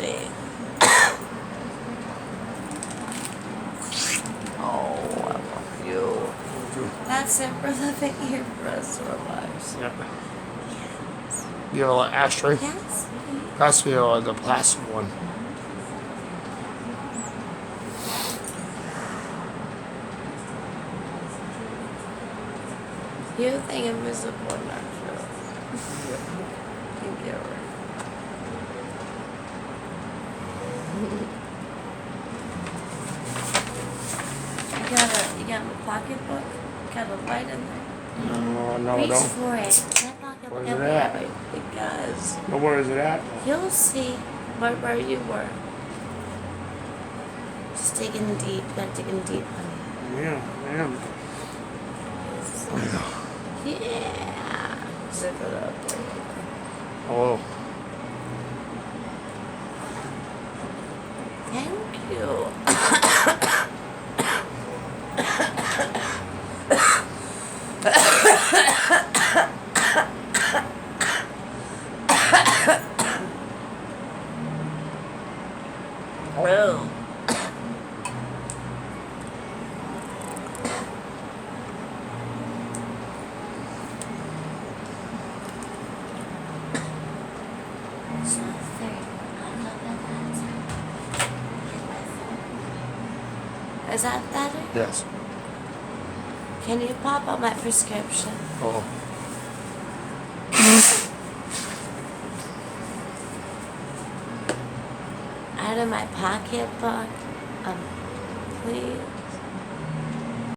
see. Oh, I love you. That's it for living here for the rest of our lives. Yep. You have a little ashtray? Yes, please. That's the plastic one. You think invisible natural. Thank you. You got a pocketbook? Got a light in there? No, Reach no. for it. That pocketbook Where's it at? Because No, where is it at? you'll see where you were. Just digging deep. Gotta dig in deep, honey. Yeah, I am. Yeah. Zip it up. Oh. Thank you. Oh. Is that better? Yes. Can you pop up my prescription? Oh. Out of my pocketbook? Please?